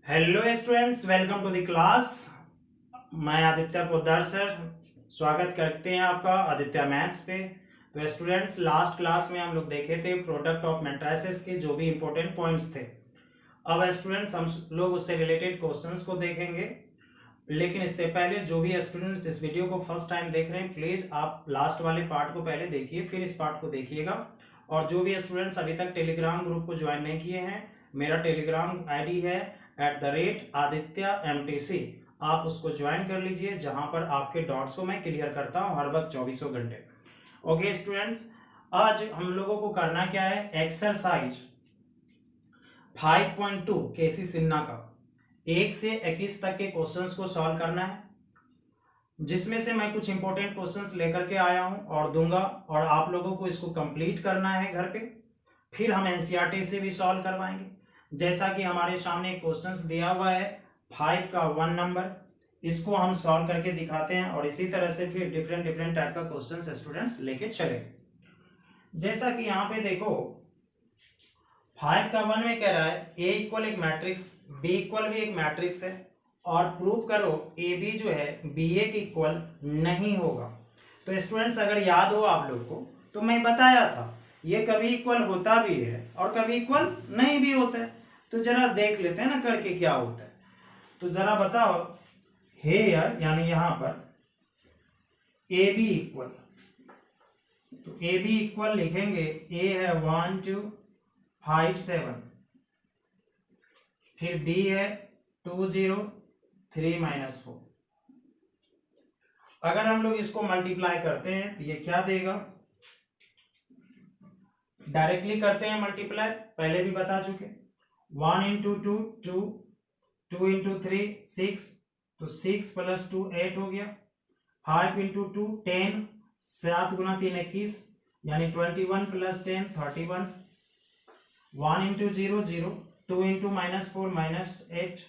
Hello students, welcome to the class. मैं Aditya Poddar sir स्वागत करते हैं आपका आदित्य मैथ्स पे। तो स्टूडेंट्स, लास्ट क्लास में हम लोग देखे थे प्रोडक्ट ऑफ मैट्रिसेस के जो भी इंपॉर्टेंट पॉइंट्स थे। अब स्टूडेंट्स हम लोग उससे रिलेटेड क्वेश्चंस को देखेंगे, लेकिन इससे पहले जो भी स्टूडेंट्स इस वीडियो को फर्स्ट टाइम देख रहे हैं, प्लीज आप लास्ट वाले पार्ट को पहले देखिए, फिर इस पार्ट को देखिएगा। और जो भी स्टूडेंट्स अभी तक टेलीग्राम ग्रुप को ज्वाइन नहीं किए हैं, मेरा टेलीग्राम आईडी है @AdityMTC। आप उसको ज्वाइन कर लीजिए, जहां पर आपके डॉट्स को मैं क्लियर करता हूं हर वक्त 24 घंटे। ओके स्टूडेंट्स, आज हम लोगों को करना क्या है, एक्सरसाइज 5.2 केसी सिन्हा का 1 से 21 तक के क्वेश्चंस को सॉल्व करना है, जिसमें से मैं कुछ इंपॉर्टेंट क्वेश्चंस लेकर के आया हूं और दूंगा, और आप लोगों को इसको कंप्लीट करना है घर पे। फिर हम एनसीईआरटी से भी सॉल्व करवाएंगे। जैसा कि हमारे सामने क्वेश्चंस दिया हुआ है 5 का 1 नंबर, इसको हम सॉल्व करके दिखाते हैं, और इसी तरह से फिर डिफरेंट डिफरेंट टाइप का क्वेश्चंस स्टूडेंट्स लेके चले। जैसा कि यहाँ पे देखो 5 का 1 में कह रहा है ए इक्वल एक मैट्रिक्स, बी इक्वल भी एक मैट्रिक्स है, और प्रूव करो ए बी जो है बी ए के इक्वल नहीं होगा। तो स्टूडेंट्स, अगर याद हो आप लोग को, तो मैं बताया था ये कभी इक्वल होता भी है और कभी इक्वल नहीं भी होता है। तो जरा देख लेते हैं ना करके क्या होता है। तो जरा बताओ, हेयर यानी यहां पर ए बी इक्वल, तो ए बी इक्वल लिखेंगे, ए है 1 2 5 7, फिर बी है 2 0 3 -4। अगर हम लोग इसको मल्टीप्लाई करते हैं तो ये क्या देगा, डायरेक्टली करते हैं मल्टीप्लाई, पहले भी बता चुके। 1 इंटू 2 2, 2 इंटू 3 6, तो 6 + 2 8 हो गया। 5 इंटू 2 10, 7 × 3 21, यानी 21 + 10 31। 1 इंटू 0 0, 2 इंटू -4 -8,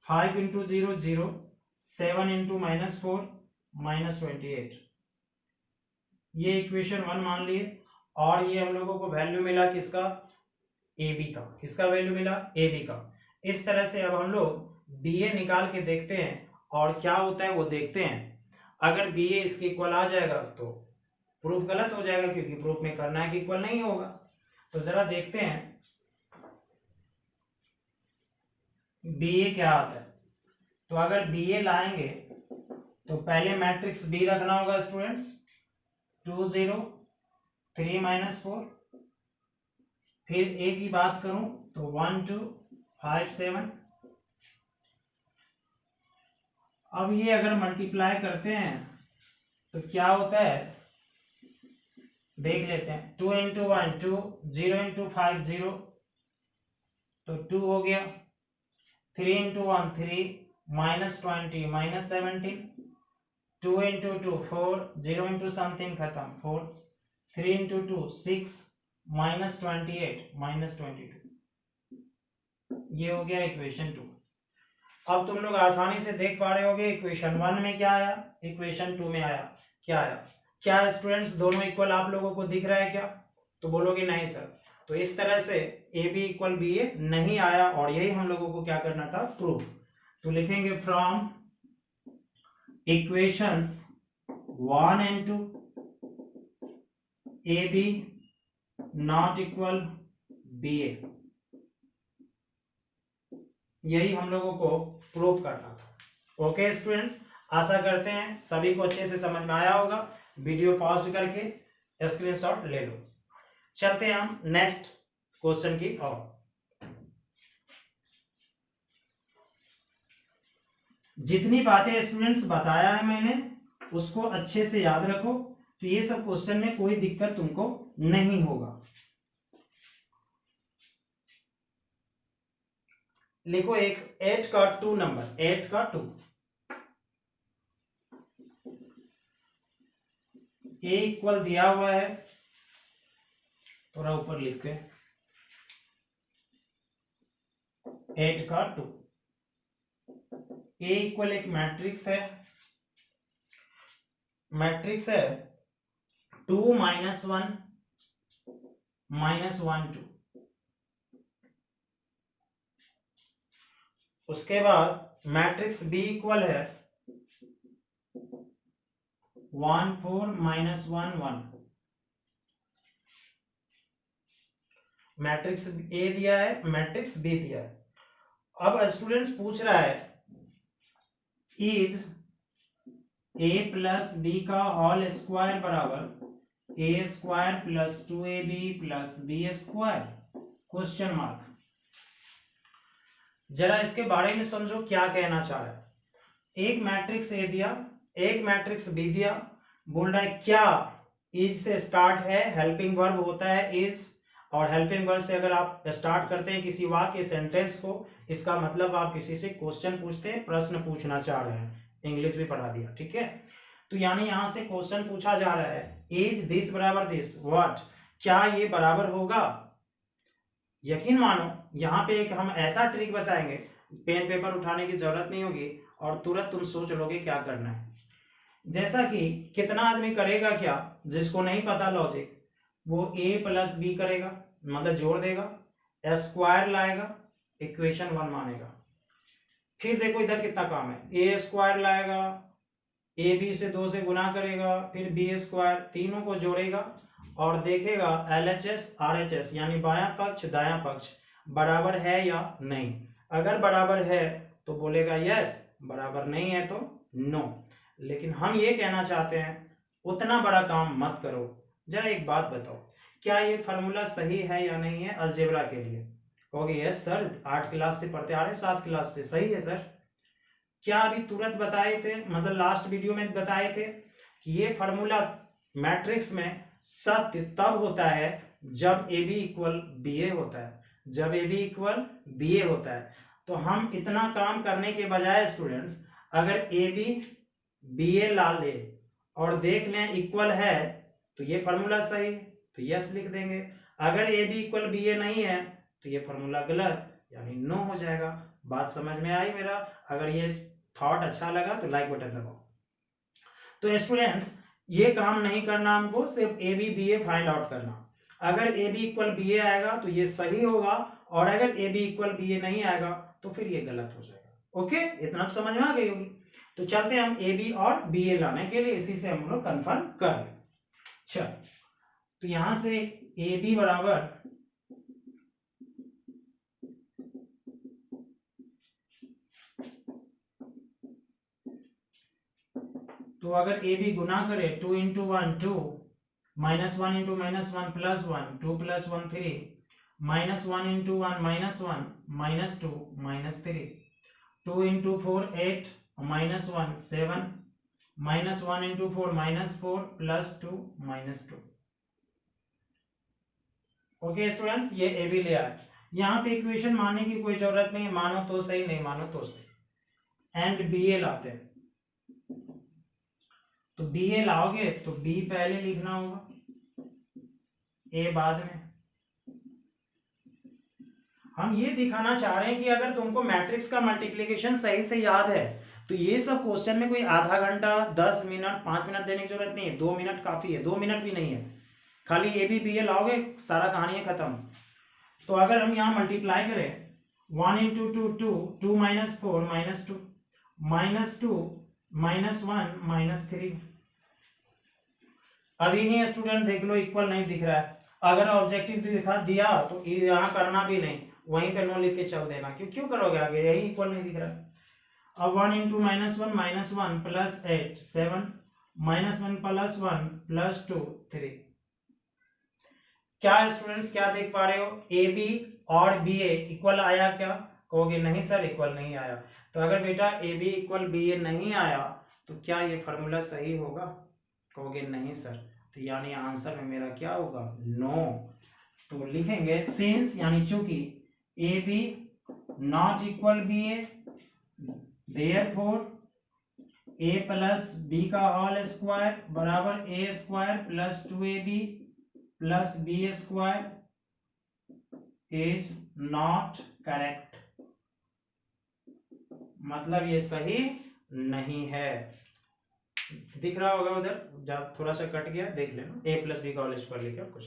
5 इंटू 0 0, 7 इंटू -4 -28। ये इक्वेशन 1 मान लिए, और ये हम लोगों को वैल्यू मिला किसका, ए बी का। किसका वैल्यू मिला, ए बी का। इस तरह से अब हम लोग बी ए निकाल के देखते हैं, और क्या होता है वो देखते हैं। अगर बी ए इसके इक्वल आ जाएगा तो प्रूफ गलत हो जाएगा, क्योंकि प्रूफ में करना है कि इक्वल नहीं होगा। तो जरा देखते हैं बी ए क्या आता है। तो अगर बी ए लाएंगे तो पहले मैट्रिक्स बी रखना होगा स्टूडेंट्स, 2 0 3 -4। फिर ए की बात करूं तो 1 2 5 7। अब ये अगर मल्टीप्लाई करते हैं तो क्या होता है, देख लेते हैं। 2 इंटू 1 2, 0 इंटू 5 0, तो 2 हो गया। 3 इंटू 1 3, -20 -17। 2 इंटू 2 4, 0 इंटू समथिंग खत्म 4। 3 इंटू 2 6, -28 -22। ये हो गया इक्वेशन 2। अब तुम लोग आसानी से देख पा रहे होगे इक्वेशन 1 में क्या आया, इक्वेशन 2 में आया क्या आया। क्या स्टूडेंट्स दोनों इक्वल आप लोगों को दिख रहा है क्या, तो बोलोगे नहीं सर। तो इस तरह से ए बी इक्वल बी ए नहीं आया, और यही हम लोगों को क्या करना था, प्रूफ। तो लिखेंगे from equations 1 and 2 A B not equal B A, यही हम लोगों को प्रूव करना था। ओके स्टूडेंट्स, आशा करते हैं सभी को अच्छे से समझ में आया होगा। वीडियो पॉज करके स्क्रीनशॉट ले लो। चलते हैं हम नेक्स्ट क्वेश्चन की ओर। जितनी बातें स्टूडेंट्स बताया है मैंने, उसको अच्छे से याद रखो, तो ये सब क्वेश्चन में कोई दिक्कत तुमको नहीं होगा। लिखो एक 8 का 2 नंबर, 8 का 2, ए इक्वल दिया हुआ है, थोड़ा ऊपर लिखते हैं, 8 का 2। ए इक्वल एक मैट्रिक्स है, मैट्रिक्स है 2 -1 -1 2। उसके बाद मैट्रिक्स बी इक्वल है 1 4 -1 1। मैट्रिक्स ए दिया है, मैट्रिक्स बी दिया है। अब स्टूडेंट्स पूछ रहा है इज ए प्लस बी का होल स्क्वायर बराबर A square plus 2ab plus B square, question mark. जरा इसके बारे में समझो क्या कहना चाह रहा है। एक मैट्रिक्स ए दिया, एक मैट्रिक्स बी दिया, बोल रहा है क्या इज से स्टार्ट है, हेल्पिंग वर्ब होता है इज, और हेल्पिंग वर्ब से अगर आप स्टार्ट करते हैं किसी वाक्य सेंटेंस को, इसका मतलब आप किसी से क्वेश्चन पूछते हैं, प्रश्न पूछना चाह रहे हैं। इंग्लिश भी पढ़ा दिया, ठीक है। तो यानी यहां से क्वेश्चन पूछा जा रहा है इज दिस बराबर दिस व्हाट, क्या ये बराबर होगा। यकीन मानो यहाँ पे एक हम ऐसा ट्रिक बताएंगे, पेन पेपर उठाने की जरूरत नहीं होगी और तुरंत तुम सोच लोगे क्या करना है। जैसा कि कितना आदमी करेगा क्या, जिसको नहीं पता लॉजिक, वो ए प्लस बी करेगा, मतलब जोड़ देगा, स्क्वायर लाएगा, इक्वेशन 1 मानेगा। फिर देखो इधर कितना काम है, ए स्क्वायर लाएगा, ए बी से 2 से गुना करेगा, फिर बी स्क्वायर, तीनों को जोड़ेगा और देखेगा LHS RHS यानी बायां पक्ष दायां पक्ष बराबर है या नहीं। अगर बराबर है तो बोलेगा यस, बराबर नहीं है तो नो। लेकिन हम ये कहना चाहते हैं उतना बड़ा काम मत करो। जरा एक बात बताओ, क्या ये फॉर्मूला सही है या नहीं है अलजेब्रा के लिए। कहोगे यस सर, 8 क्लास से पढ़ते आ रहे, 7 क्लास से, सही है सर। क्या अभी तुरंत बताए थे, मतलब लास्ट वीडियो में बताए थे कि ये फॉर्मूला मैट्रिक्स में सत्य तब होता है जब ए बी इक्वल बी ए होता है, जब ए बी इक्वल बी ए होता है। तो हम इतना काम करने के बजाय स्टूडेंट्स अगर ए बी बी ए ला ले और देख लें इक्वल है तो ये फॉर्मूला सही, तो यस लिख देंगे। अगर A B equal B A नहीं है तो ये फॉर्मूला गलत, यानी नो हो जाएगा। बात समझ में आई मेरा? अगर ये थॉट अच्छा लगा तो लाइक बटन दबाओ। तो स्टूडेंट्स ये काम नहीं करना हमको, सिर्फ A B B A find out करना। अगर A B equal B A आएगा तो ये सही होगा, और अगर A B equal B A नहीं आएगा तो फिर ये गलत हो जाएगा। ओके, इतना तो समझ में आ गई होगी। तो चलते हैं हम ए बी और बी ए लाने के लिए, इसी से हम लोग कंफर्म कर लें। चल, तो यहां से ए बी बराबर तो अगर ए बी गुना करे 2 into 1 2, -1 into -1 +1, 2 + 1 3, -1 into 1 -1 -2 -3, 2 into 4 8, -1 7, -1 into 4 -4 +2 -2। Okay students, ये ए बी ले आए। यहाँ पे इक्वेशन मानने की कोई जरूरत नहीं है, मानो तो सही, नहीं मानो तो सही। एंड बी ए लाते हैं, तो बी ए लाओगे तो बी पहले लिखना होगा, ए बाद में। हम ये दिखाना चाह रहे हैं कि अगर तुमको मैट्रिक्स का मल्टीप्लिकेशन सही से याद है तो ये सब क्वेश्चन में कोई आधा घंटा 10 मिनट 5 मिनट देने की जरूरत नहीं है, 2 मिनट काफी है, 2 मिनट भी नहीं है। खाली ए बी बी ए लाओगे सारा कहानी है खत्म। तो अगर हम यहाँ मल्टीप्लाई करें 1 इंटू 2 2, 2 - 4 -2, -2 -1 -3। अभी नहीं स्टूडेंट देख लो इक्वल नहीं दिख रहा है, अगर ऑब्जेक्टिव दिखा दिया तो यहाँ करना भी नहीं, वहीं पे नो लिख के चल देना। क्यों करोगे आगे, यही इक्वल नहीं दिख रहा है। अब 1 इंटू -1 -1 + 8 7, -1 + 1 + 2 3। क्या स्टूडेंट्स क्या देख पा रहे हो, ए बी और बी ए इक्वल आया क्या? कहोगे नहीं सर इक्वल नहीं आया। तो अगर बेटा ए बी इक्वल बी ए नहीं आया तो क्या ये फॉर्मूला सही होगा? कहोगे नहीं सर, तो यानी आंसर में मेरा क्या होगा, नो। तो लिखेंगे सिंस यानी चूंकि A B not equal B A, therefore A plus B का होल स्क्वायर बराबर A square plus 2ab plus B square is not correct. मतलब ये सही नहीं है। दिख रहा होगा उधर, थोड़ा सा कट गया, देख लेना, ए प्लस बी का होल स्क्वायर लिखे और कुछ।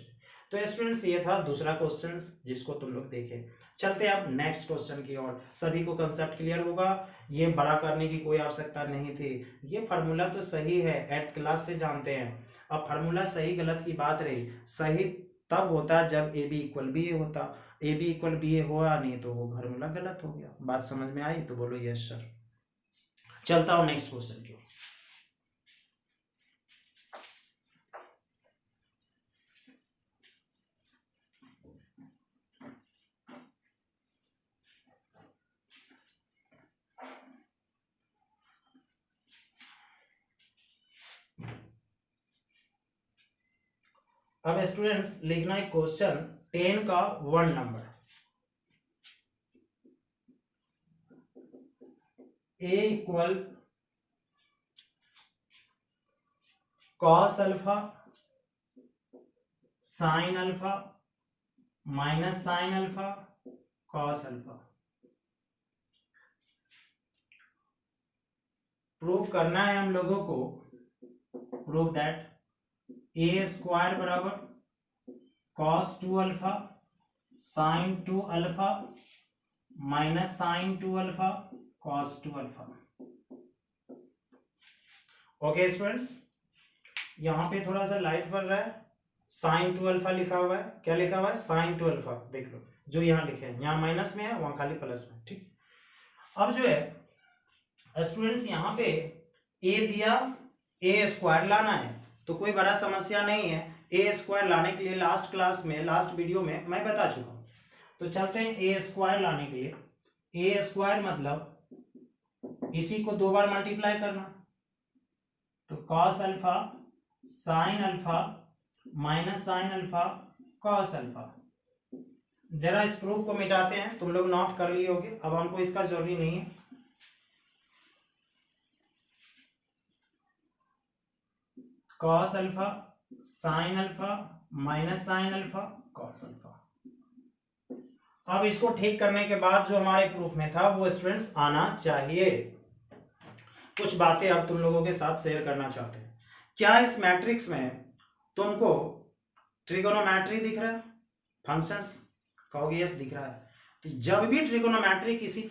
तो स्टूडेंट्स ये था दूसरा क्वेश्चन जिसको तुम लोग देखे। चलते हैं अब नेक्स्ट क्वेश्चन की ओर। सभी को कंसेप्ट क्लियर होगा, ये बड़ा करने की कोई आवश्यकता नहीं थी, ये फार्मूला तो सही है, 8th क्लास से जानते हैं। अब फार्मूला सही गलत की बात रही, सही तब होता है जब ए बी इक्वल बी ए होता, ए बी इक्वल बी ए हुआ नहीं तो वो फार्मूला गलत हो गया। बात समझ में आई तो बोलो यस सर। चलता हूं नेक्स्ट क्वेश्चन की ओर। अब स्टूडेंट्स लिखना है क्वेश्चन 10 का 1 number, A equal cos alpha sine alpha minus sine alpha cos alpha. Prove करना है हम लोगों को, प्रूव दैट ए स्क्वायर बराबर cos 2 alpha sine 2 alpha minus sine 2 alpha cos 2 alpha. Okay students, यहां पे थोड़ा सा लाइट पड़ रहा है, साइन 2 अल्फा लिखा हुआ है, क्या लिखा हुआ है साइन 2 अल्फा, देख लो जो यहाँ लिखे हैं, यहाँ माइनस में है वहां खाली प्लस में, ठीक। अब जो है स्टूडेंट्स यहाँ पे ए दिया, ए स्क्वायर लाना है तो कोई बड़ा समस्या नहीं है, ए स्क्वायर लाने के लिए लास्ट क्लास में लास्ट वीडियो में मैं बता चुका हूं। तो चलते हैं ए स्क्वायर लाने के लिए, ए स्क्वायर मतलब इसी को 2 बार मल्टीप्लाई करना, तो cos alpha sine alpha minus sine alpha cos alpha. जरा इस प्रूफ को मिटाते हैं, तुम लोग नोट कर लिए होगे, अब हमको इसका जरूरी नहीं है। Cos alpha sine alpha minus sine alpha cos alpha. अब इसको ठीक करने के बाद जो हमारे प्रूफ में था वो स्टूडेंट्स आना चाहिए। कुछ बातें अब तुम लोगों के साथ शेयर करना चाहते हैं। क्या इस मैट्रिक्स में तुमको ट्रिगोनोमेट्री दिख रहा है, फंक्शंस? कहोगे यस दिख रहा है। तो जब भी ट्रिगोनोमेट्री किसी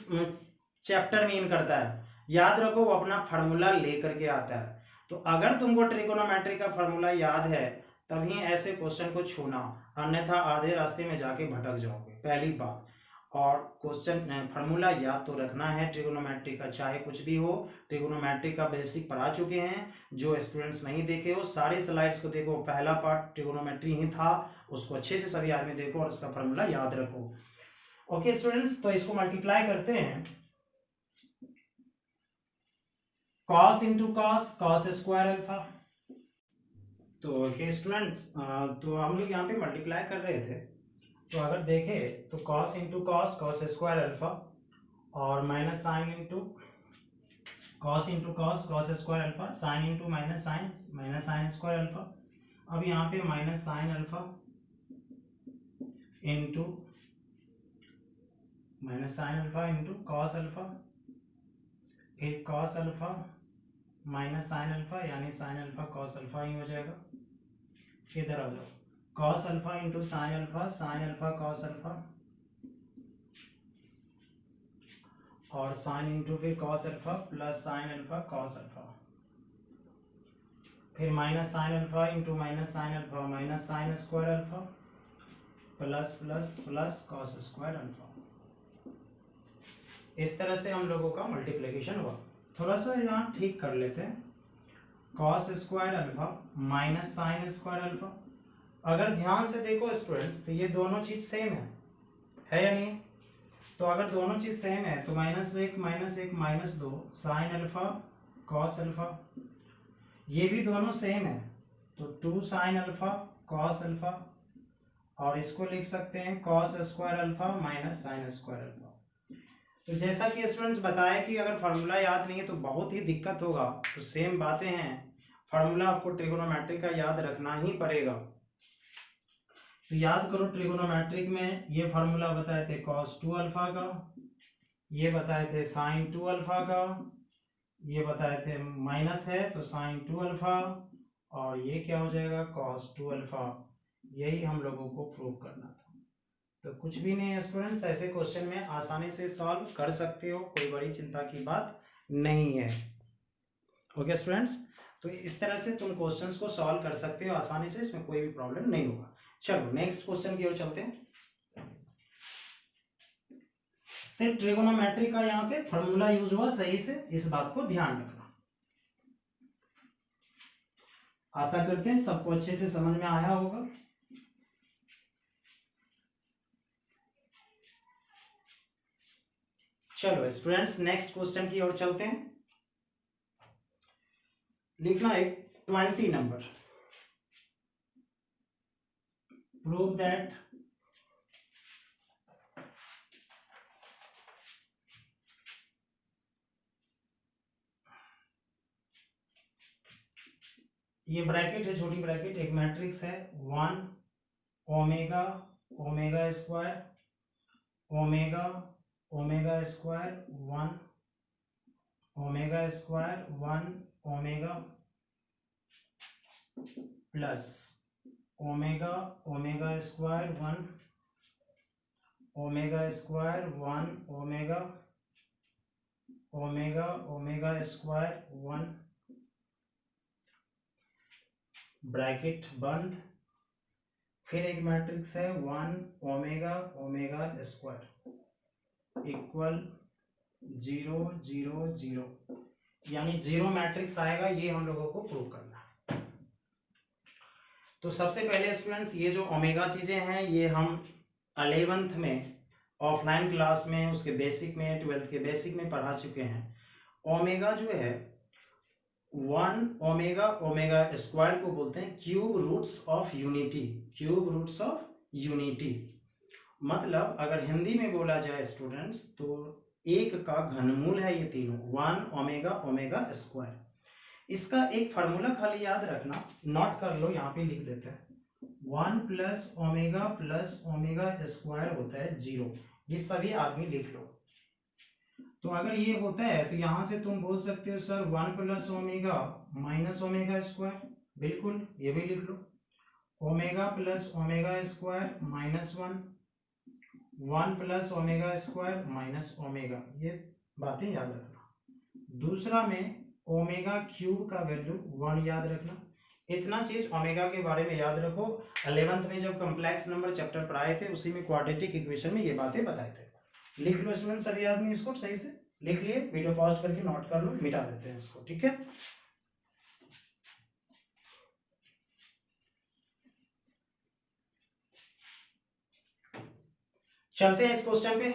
चैप्टर में इन करता है, याद रखो वो अपना फार्मूला लेकर के आता है। तो अगर तुमको ट्रिगोनोमेट्री का फार्मूला याद है तभी ऐसे क्वेश्चन को छूना, अन्यथा आधे रास्ते में जाके भटक जाओगे, पहली बात। और क्वेश्चन फार्मूला याद तो रखना है ट्रिगोनोमेट्री का, चाहे कुछ भी हो। ट्रिगोनोमेट्री का बेसिक पढ़ा चुके हैं, जो स्टूडेंट्स नहीं देखे हो सारे स्लाइड्स को देखो, पहला पार्ट ट्रिगोनोमेट्री ही था, उसको अच्छे से सभी आदमी देखो और उसका फार्मूला याद रखो। ओके स्टूडेंट्स, तो इसको मल्टीप्लाई करते हैं, cos into cos, cos square alpha. तो स्टूडेंट्स तो हम लोग यहाँ पे मल्टीप्लाई कर रहे थे, तो अगर देखें तो cos into cos, cos square alpha, और minus sine into cos into cos, cos square alpha, sine into minus sine, minus sine square alpha. अब यहाँ पे minus sine alpha into minus sine alpha into cos alpha, फिर cos alpha minus sine alpha, यानी sine alpha cos alpha ही हो जाएगा। इधर आ जाओ, cos alpha into sine alpha, sine alpha cos alpha, और साइन इंटू फिर cos alpha plus sine alpha cos alpha, फिर minus sine alpha into minus sine alpha, minus sine square alpha plus plus plus cos square alpha. इस तरह से हम लोगों का multiplication हुआ। थोड़ा सा यहाँ ठीक कर लेते हैं, cos square alpha minus sine square alpha. अगर ध्यान से देखो स्टूडेंट्स तो ये दोनों चीज सेम है या नहीं? तो अगर दोनों चीज सेम है तो -1 -2 साइन अल्फा कॉस अल्फा, ये भी दोनों सेम है तो 2 साइन अल्फा कॉस अल्फा, और इसको लिख सकते हैं cos square alpha minus sine square alpha. तो जैसा कि स्टूडेंट्स बताया कि अगर फार्मूला याद नहीं है तो बहुत ही दिक्कत होगा, तो सेम बातें हैं, फार्मूला आपको ट्रिगोनोमेट्रिक का याद रखना ही पड़ेगा। तो याद करो ट्रिगोनोमेट्रिक में ये फार्मूला बताए थे cos 2 अल्फा का, ये बताए थे sin 2 अल्फा का, ये बताए थे माइनस है तो sin 2 अल्फा, और ये क्या हो जाएगा cos 2 अल्फा। यही हम लोगों को प्रूव करना था। तो कुछ भी नहीं है स्टूडेंट्स, ऐसे क्वेश्चन में आसानी से सॉल्व कर सकते हो, कोई बड़ी चिंता की बात नहीं है। ओके स्टूडेंट्स, तो इस तरह से तुम क्वेश्चंस को सॉल्व कर सकते हो आसानी से, इसमें कोई भी प्रॉब्लम नहीं होगा। चलो नेक्स्ट क्वेश्चन की ओर चलते हैं। सिर्फ ट्रिगोनोमेट्री का यहाँ पे फॉर्मूला यूज हुआ सही से, इस बात को ध्यान रखना। आशा करते हैं सबको अच्छे से समझ में आया होगा। चलो स्टूडेंट्स नेक्स्ट क्वेश्चन की ओर चलते हैं। लिखना एक 20 नंबर। प्रूव दैट ये ब्रैकेट है, छोटी ब्रैकेट, एक मैट्रिक्स है 1 omega omega square omega omega square 1 omega square 1 omega plus omega omega square 1 omega square 1 omega omega omega square 1 bracket बंद, फिर एक मैट्रिक्स है 1 ओमेगा ओमेगा स्क्वायर इक्वल 0 0 0, यानी 0 मैट्रिक्स आएगा, ये हम लोगों को प्रूव करना है। तो सबसे पहले स्टूडेंट्स ये जो ओमेगा चीजें हैं ये हम 11th में ऑफलाइन क्लास में, उसके बेसिक में, 12th के बेसिक में पढ़ा चुके हैं। ओमेगा जो है 1 ओमेगा ओमेगा स्क्वायर को बोलते हैं cube roots of unity. Cube roots of unity मतलब अगर हिंदी में बोला जाए स्टूडेंट्स तो एक का घनमूल है ये तीनों, 1 ओमेगा ओमेगा स्क्वायर। इसका एक फार्मूला खाली याद रखना, नोट कर लो, यहाँ पे लिख देते हैं 1 प्लस ओमेगा स्क्वायर होता है 0। ये सभी आदमी लिख लो। तो अगर ये होता है तो यहां से तुम बोल सकते हो sir 1 plus omega minus omega square, बिल्कुल ये भी लिख लो। Omega plus omega square minus 1, 1 plus omega square minus omega, ये बातें याद रखना। दूसरा में ओमेगा क्यूब का वैल्यू 1 याद रखना। इतना चीज ओमेगा के बारे में याद रखो, 11th में जब कॉम्प्लेक्स नंबर चैप्टर पढ़ाए थे उसी में क्वाड्रेटिक इक्वेशन में ये बातें बताए थे। लिख लो स्टूडेंट सभी आदमी, इसको सही से लिख लिए, वीडियो पॉज करके नोट कर लो, मिटा देते हैं इसको, ठीक है। चलते हैं इस क्वेश्चन पे।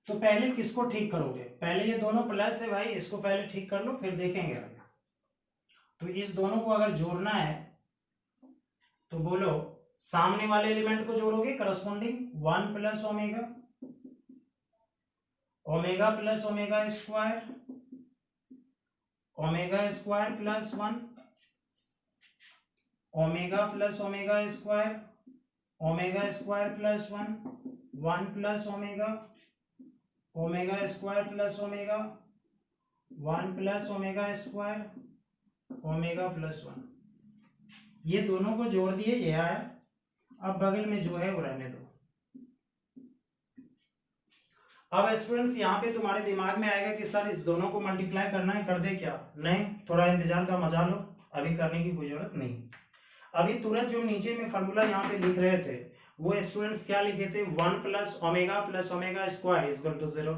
तो पहले किसको ठीक करोगे? पहले ये दोनों प्लस है भाई, इसको पहले ठीक कर लो फिर देखेंगे आगे। तो इस दोनों को अगर जोड़ना है तो बोलो, सामने वाले एलिमेंट को जोड़ोगे corresponding 1 plus omega omega plus omega square plus 1 omega plus omega square plus 1 1 plus omega square plus omega 1 plus omega square omega plus 1। ये दोनों को जोड़ दिए, ये आया। अब बगल में जो है वो रहने दो। अब स्टूडेंट्स यहाँ पे तुम्हारे दिमाग में आएगा कि सर इस दोनों को मल्टीप्लाई करना है, कर दे क्या? नहीं, थोड़ा इंतजार का मजा लो, अभी करने की कोई जरूरत नहीं। अभी तुरंत जो नीचे में फॉर्मूला यहाँ पे लिख रहे थे वो स्टूडेंट्स क्या लिखे थे? 1 plus omega square is equal to 0।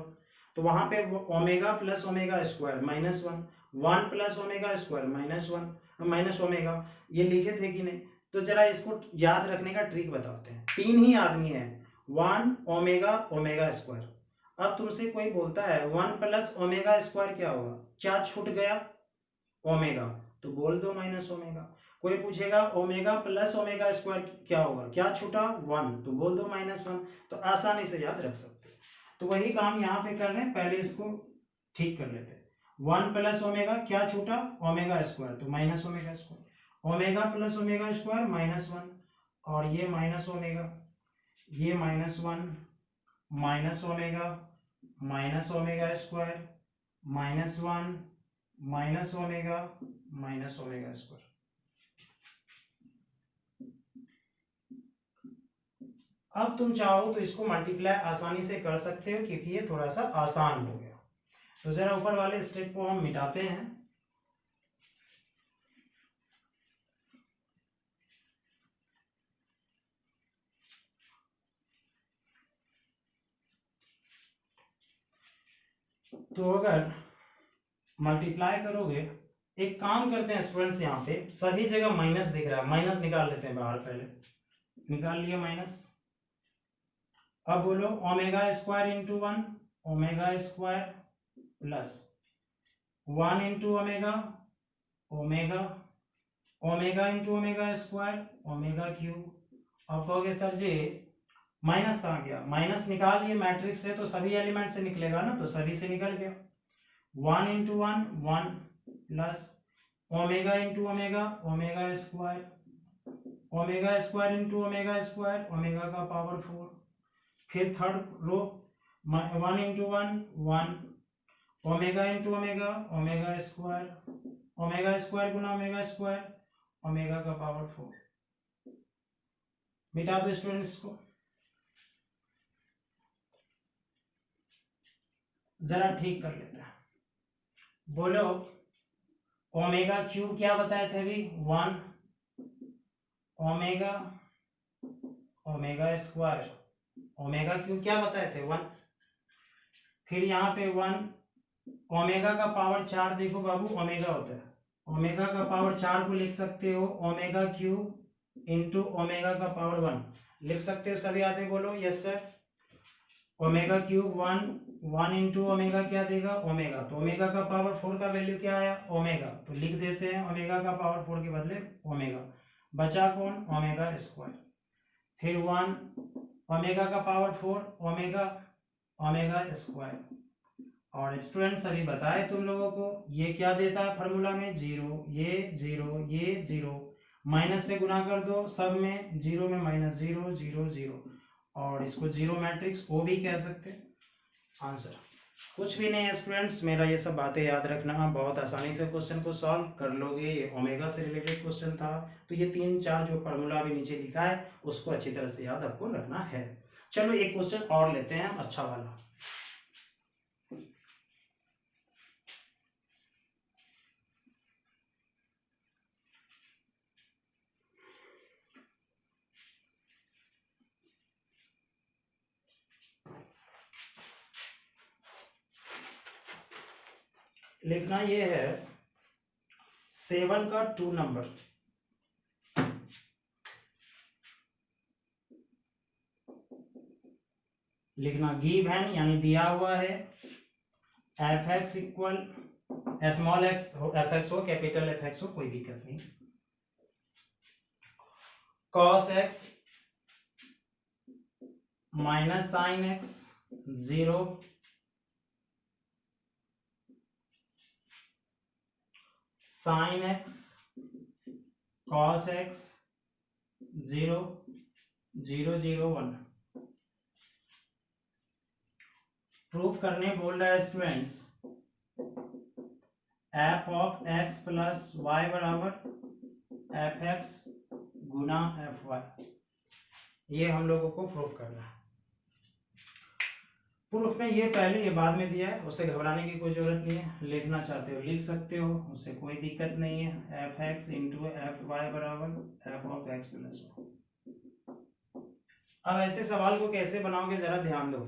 तो वहां पे omega plus omega square minus 1, 1 plus omega square minus 1 minus omega, ये लिखे थे कि नहीं? तो जरा इसको याद रखने का ट्रिक बताते हैं। 3 ही आदमी है, 1 ओमेगा स्क्वायर। अब तुमसे कोई बोलता है 1 प्लस ओमेगा स्क्वायर क्या होगा? क्या छूट गया? ओमेगा, तो बोल दो माइनस ओमेगा। कोई पूछेगा ओमेगा प्लस ओमेगा स्क्वायर क्या होगा? क्या छूटा? 1, तो बोल दो माइनस 1। तो आसानी से याद रख सकते। तो वही काम यहाँ पे कर रहे हैं, पहले इसको ठीक कर लेते हैं। 1 प्लस ओमेगा क्या छूटा? ओमेगा स्क्वायर, तो minus omega square. Omega plus omega square minus 1, और ये माइनस ओमेगा, ये minus 1 minus omega square minus 1 minus omega square. अब तुम चाहो तो इसको मल्टीप्लाई आसानी से कर सकते हो क्योंकि ये थोड़ा सा आसान हो गया। तो जरा ऊपर वाले स्टेप को हम मिटाते हैं। तो अगर मल्टीप्लाई करोगे, एक काम करते हैं स्टूडेंट्स, यहाँ पे सभी जगह माइनस दिख रहा है, माइनस निकाल लेते हैं बाहर, पहले निकाल लिया माइनस। अब बोलो omega square into 1, omega square plus 1 into omega, omega omega into omega square, omega cube. अब कहोगे सर जी माइनस कहाँ गया, माइनस निकाल लिए मैट्रिक्स से तो सभी एलिमेंट से निकलेगा ना, तो सभी से निकल गया। 1 into 1 1 plus omega into omega, omega square into omega square, omega का पावर 4। फिर third row 1 into 1 1, omega into omega, omega square गुना ओमेगा स्क्वायर, ओमेगा का पावर 4। मिटा दो स्टूडेंट्स को, जरा ठीक कर लेते हैं। बोलो ओमेगा क्यूब क्या बताए थे अभी, 1, omega omega square, omega cube क्या बताए थे 1। फिर यहाँ पे 1, ओमेगा का पावर 4, देखो बाबू ओमेगा होता है, ओमेगा का पावर 4 को लिख सकते हो ओमेगा क्यूब इंटू ओमेगा का पावर 1, लिख सकते हो सभी आदमी, बोलो yes sir. Omega cube 1 into omega क्या देगा, ओमेगा, तो ओमेगा का पावर 4 का वैल्यू क्या आया, ओमेगा, तो लिख देते हैं ओमेगा का पावर 4 के बदले ओमेगा, बचा कौन, ओमेगा स्क्वायर। फिर 1, ओमेगा का पावर 4, ओमेगा स्क्वायर। और स्टूडेंट्स अभी बताए तुम लोगों को ये क्या देता है फॉर्मूला में, 0, ये 0, ये 0, माइनस से गुना कर दो सब में, 0 में माइनस 0 0 0, और इसको जीरो मैट्रिक्स ओ भी कह सकते हैं। आंसर कुछ भी नहीं है स्टूडेंट्स, मेरा ये सब बातें याद रखना, बहुत आसानी से क्वेश्चन को सॉल्व कर लोगे। ये ओमेगा से रिलेटेड क्वेश्चन था, तो ये 3-4 जो फॉर्मूला अभी नीचे लिखा है उसको अच्छी तरह से याद आपको रखना है। चलो एक क्वेश्चन और लेते हैं अच्छा वाला। लिखना ये है 7 का 2 नंबर, लिखना गिवन यानी दिया हुआ है, F X equal small X F X हो कैपिटल एफ एक्स हो कोई दिक्कत नहीं, cos X minus sine X 0, sine X cos X 0 0 0 1। Proof करने बोल रहा है students, F of X plus Y बराबर एफ एक्स गुना एफ वाई, ये हम लोगों को प्रूफ करना है। प्रूफ में ये पहले ये बाद में दिया है, उससे घबराने की कोई जरूरत नहीं है, लिखना चाहते हो लिख सकते हो, उससे कोई दिक्कत नहीं है। F X into F Y बराबर F of X plus Y. अब ऐसे सवाल को कैसे बनाओगे जरा ध्यान दो।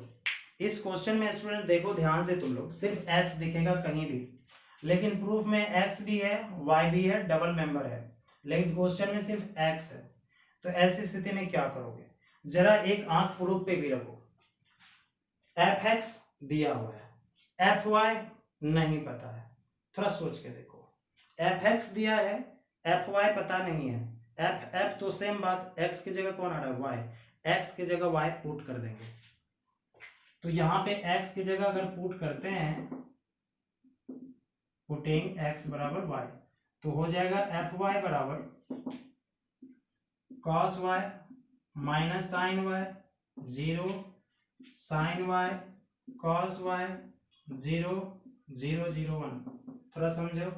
इस क्वेश्चन में स्टूडेंट देखो ध्यान से तुम लोग, सिर्फ एक्स दिखेगा कहीं भी, लेकिन प्रूफ में एक्स भी है वाई भी है, डबल मेंबर है, लेकिन क्वेश्चन में सिर्फ एक्स है। तो ऐसी स्थिति में क्या करोगे, जरा एक आंख प्रूफ पे भी रखो। एफ एक्स दिया हुआ है, एफ वाई नहीं पता है, थोड़ा सोच के देखो। एफ एक्स दिया है, एफ वाई पता नहीं है, एफ एफ तो सेम बात, एक्स की जगह कौन आ रहा है वाई, एक्स की जगह वाई पुट कर देंगे। तो यहाँ पे एक्स की जगह अगर पुट करते हैं, पुटिंग एक्स बराबर वाई, तो हो जाएगा एफ वाई बराबर cos Y minus sine Y 0, sine Y cos Y 0 0 0 1। थोड़ा समझो,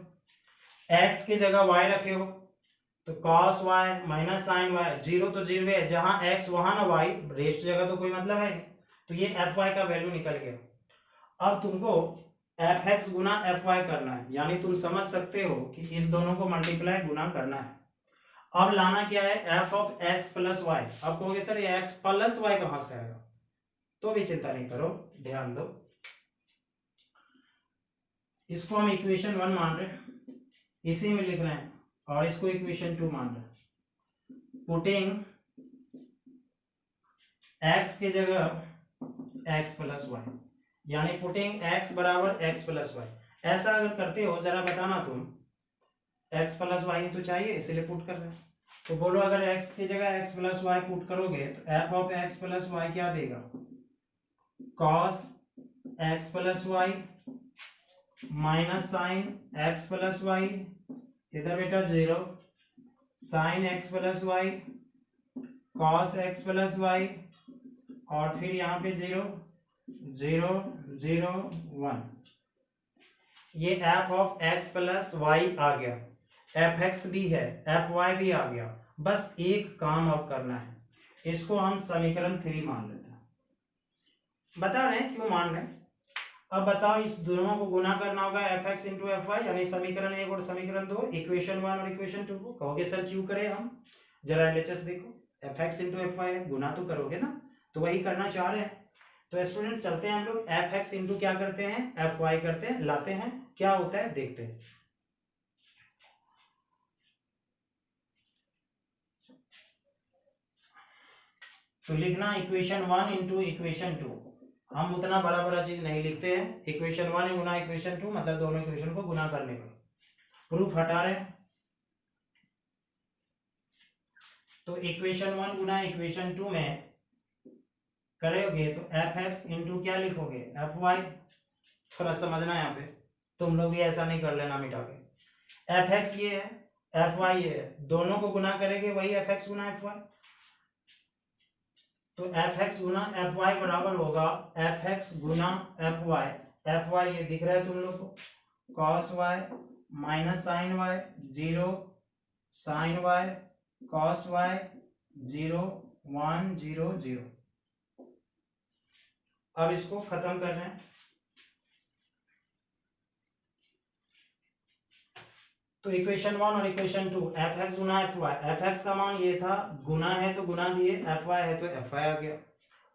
एक्स की जगह वाई रखे हो, तो cos y minus sine y, zero तो जीरो है, जहां x वहां ना y, रेस्ट जगह तो कोई मतलब है नहीं, तो ये fy का वैल्यू निकल गया। अब तुमको fx गुना fy करना है, यानी तुम समझ सकते हो कि इस दोनों को मल्टीप्लाई गुना करना है। अब लाना क्या है, f of x plus Y. अब कहोगे सर ये x प्लस वाई कहां से आएगा, तो भी चिंता नहीं करो, ध्यान दो, इसको हम इक्वेशन 1 मान रहे हैं, इसी में लिख रहे हैं, और इसको इक्वेशन 2 मान रहे हैं। पुटिंग x की जगह x प्लस वाई, यानी पुटिंग x बराबर x प्लस वाई। ऐसा अगर करते हो जरा बताना तुम, x प्लस वाई तो चाहिए इसलिए पुट कर रहे हैं, तो बोलो अगर x की जगह x प्लस वाई पुट करोगे तो f of x plus Y क्या देगा, cos x plus Y minus sine x plus Y, इधर बेटा zero, sine x plus Y cos x plus Y, और फिर यहाँ पे जीरो जीरो जीरो वन, ये f of x plus Y आ गया, fx भी है, fy भी आ गया। बस एक काम अब करना है, इसको हम समीकरण 3 मान लेते हैं। बता रहे हैं क्यों मान रहे हैं। अब बताओ, इस दोनों को गुना करना होगा fx इंटू fy, यानी समीकरण 1 और समीकरण 2, इक्वेशन 1 और इक्वेशन 2 को। कहोगे सर क्यों करें हम, जरा एलएचएस देखो, fx इंटू fy है, गुना तो करोगे ना, तो वही करना चाह रहे हैं। तो स्टूडेंट्स चलते हैं हम लोग, fx इंटू क्या करते हैं, fy करते हैं, लाते हैं, क्या होता है देखते हैं। तो लिखना इक्वेशन 1 इंटू इक्वेशन 2, हम उतना बड़ा बड़ा चीज नहीं लिखते हैं, इक्वेशन 1 गुना इक्वेशन 2, मतलब दोनों इक्वेशन को गुना करने का प्रूफ हटा रहे हैं। तो इक्वेशन 1 गुना इक्वेशन 2 में करोगे तो fx इंटू क्या लिखोगे, fy। थोड़ा समझना यहाँ पे, तुम लोग भी ऐसा नहीं कर लेना मिटा के, fx ये है, fy ये है, दोनों को गुना करेंगे वही fx गुना fy। तो fx गुना fy बराबर होगा fx गुना fy, fy ये दिख रहा है तुम लोग को, cos y minus sine y, zero, sine y cos y, zero, 1 0 0। अब इसको खत्म कर रहे हैं, तो इक्वेशन 1 और इक्वेशन 2, fx गुना fy, fx का मान ये था, गुना है तो गुना दिए, fy है तो fy आ गया।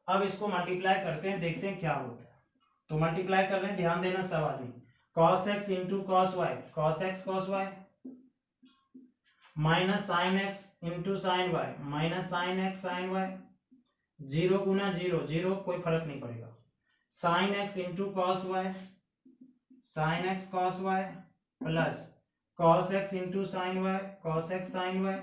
अब इसको मल्टीप्लाई करते हैं, देखते हैं क्या होता है। तो मल्टीप्लाई कर रहे हैं, ध्यान देना सब आदमी, cos x into cos y, cos x cos y, minus sine x into sine y, minus sine x sine y, zero गुना जीरो जीरो, कोई फर्क नहीं पड़ेगा, sine x into cos y, sine x cos y, plus cos x into sine y, cos x sine y।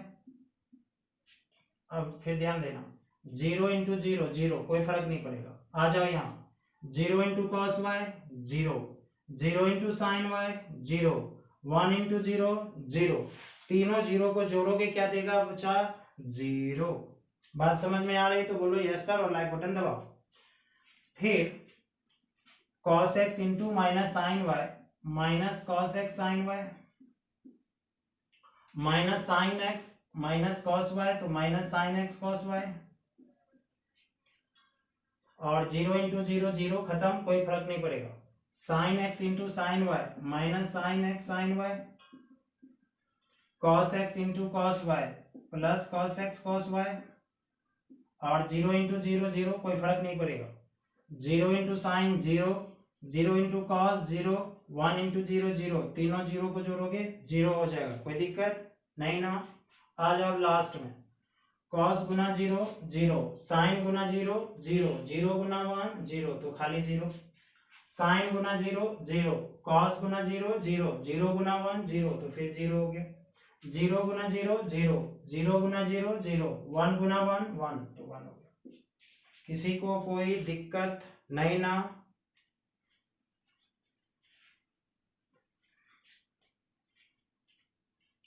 अब फिर ध्यान देना, zero into zero zero, कोई फर्क नहीं पड़ेगा, आ जाओ यहाँ, zero into cos y zero, zero into sine y zero, 1 into zero zero, तीनों जीरो को जोड़ोगे क्या देगा बच्चा, जीरो। बात समझ में आ रही तो बोलो यस सर और लाइक बटन दबाओ। फिर cos x into minus sine y, minus cos x sine y, minus sine x minus cos y, तो minus sine x cos y, और जीरो इंटू जीरो जीरो, खत्म, कोई फर्क नहीं पड़ेगा, sine x into sine y, minus sine x sine y, cos x into cos y plus cos x cos y, और zero into zero zero, कोई फर्क नहीं पड़ेगा, zero into sine zero, zero into cos zero, 1 into zero zero, तीनों zero को जोड़ोगे zero हो जाएगा, कोई दिक्कत नहीं ना। आ जाओ लास्ट में, कॉस गुना जीरो जीरो, साइन गुना जीरो जीरो, जीरो गुना 1 जीरो, तो खाली जीरो, साइन गुना जीरो जीरो, कॉस गुना जीरो जीरो, जीरो गुना 1 जीरो, तो फिर जीरो हो गया, जीरो गुना जीरो जीरो, जीरो गुना जीरो जीरो, 1 गुना 1 1, तो 1 हो गया। किसी को कोई दिक्कत नहीं ना।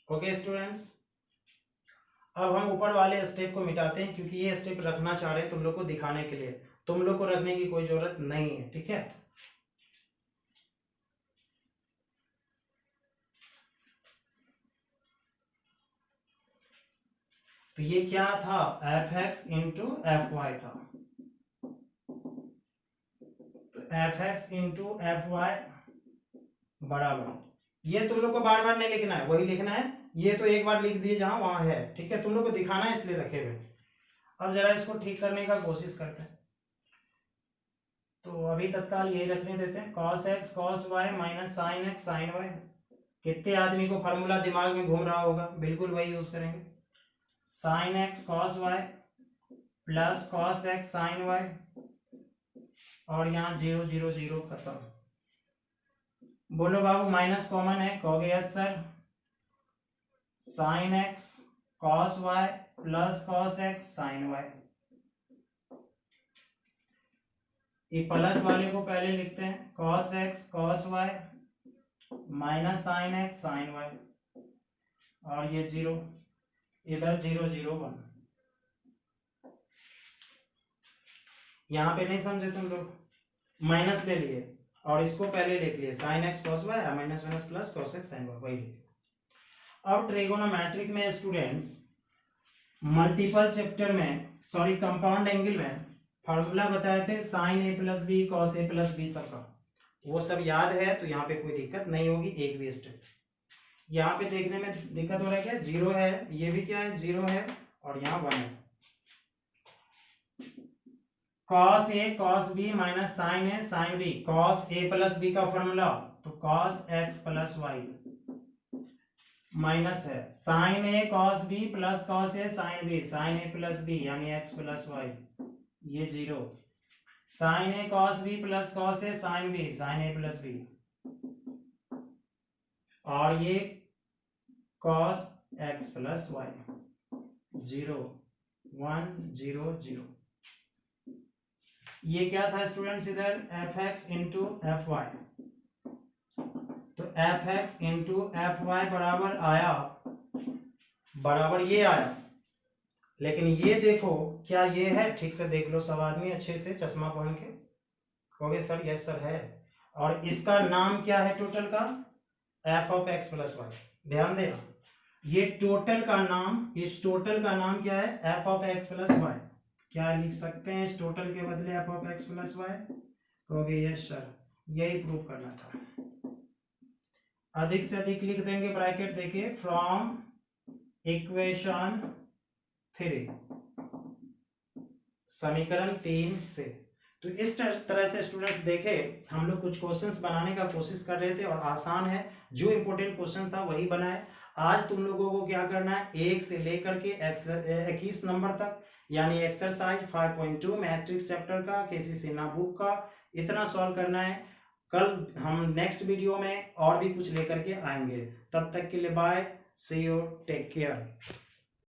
ओके स्टूडेंट्स, अब हम ऊपर वाले स्टेप को मिटाते हैं, क्योंकि ये स्टेप रखना चाह रहे हैं तुम लोग को दिखाने के लिए, तुम लोग को रखने की कोई जरूरत नहीं है, ठीक है। तो ये क्या था, F X into F Y था। तो F X into F Y बराबर, ये तुम लोग को बार बार नहीं लिखना है, वही लिखना है, ये तो एक बार लिख दिए जहां वहां है, ठीक है, तुम लोग को दिखाना है इसलिए रखे हुए। अब जरा इसको ठीक करने का कोशिश करते हैं। तो अभी तत्काल यही रखने देते हैं, cos x cos y minus sine x sine y। कितने आदमी को फार्मूला दिमाग में घूम रहा होगा, बिल्कुल वही यूज करेंगे, sine x cos y plus cos x sine y, और यहाँ 0 0 0 खत्म। बोलो बाबू माइनस कॉमन है, कहोगे yes sir, sine x cos y plus cos x sine y। ये प्लस वाले को पहले लिखते हैं, cos x cos y minus sine x sine y, और ये 0, इधर 0 0 1। यहां पे नहीं समझे तुम लोग, माइनस ले लिए और इसको पहले लिख लिए, sine x cos y minus minus plus cos x sine y, वही लिखे। अब ट्रिगोनोमेट्रिक में स्टूडेंट्स मल्टीपल चैप्टर में, सॉरी कंपाउंड एंगल में फार्मूला बताए थे, sine A plus B cos A plus B सबका, वो सब याद है, तो यहाँ पे कोई दिक्कत नहीं होगी, एक भी स्टेप। यहाँ पे देखने में दिक्कत हो रहा है, क्या 0 है, ये भी क्या है 0 है, और यहाँ 1 है। cos a cos b minus sine A sine B, cos a plus B का फॉर्मूला, तो cos x plus Y minus है sine A cos b plus cos a sine b, sine a plus b यानी x plus Y, ये 0, sine A cos b plus cos a sine b, sine a plus b, और ये cos x plus Y, 0 1 0 0। ये क्या था students, इधर F X into F Y, तो F X into F Y बराबर आया, बराबर ये आया, लेकिन ये देखो क्या ये है, ठीक से देख लो सब आदमी अच्छे से चश्मा पहन के, कहोगे सर यस सर है, और इसका नाम क्या है टोटल का, F of X plus Y. ध्यान देना, ये टोटल का नाम, इस टोटल का नाम क्या है, F of X plus Y. क्या लिख सकते हैं इस टोटल के बदले F of X plus Y, कहोगे यस सर, यही प्रूव करना था। अधिक से अधिक लिख देंगे, ब्रैकेट देखिए, फ्रॉम इक्वेशन 3, समीकरण 3 से। तो इस तरह से स्टूडेंट्स देखे, हम लोग कुछ क्वेश्चंस बनाने का कोशिश कर रहे थे, और आसान है, जो इंपॉर्टेंट क्वेश्चन था वही बनाए। आज तुम लोगों को क्या करना है, 1 से लेकर के 21 नंबर तक, यानी एक्सरसाइज 5.2 मैट्रिक्स चैप्टर का, केसी सिन्हा बुक का, इतना सॉल्व करना है। कल हम नेक्स्ट वीडियो में और भी कुछ लेकर के आएंगे, तब तक के लिए bye, see you, take care.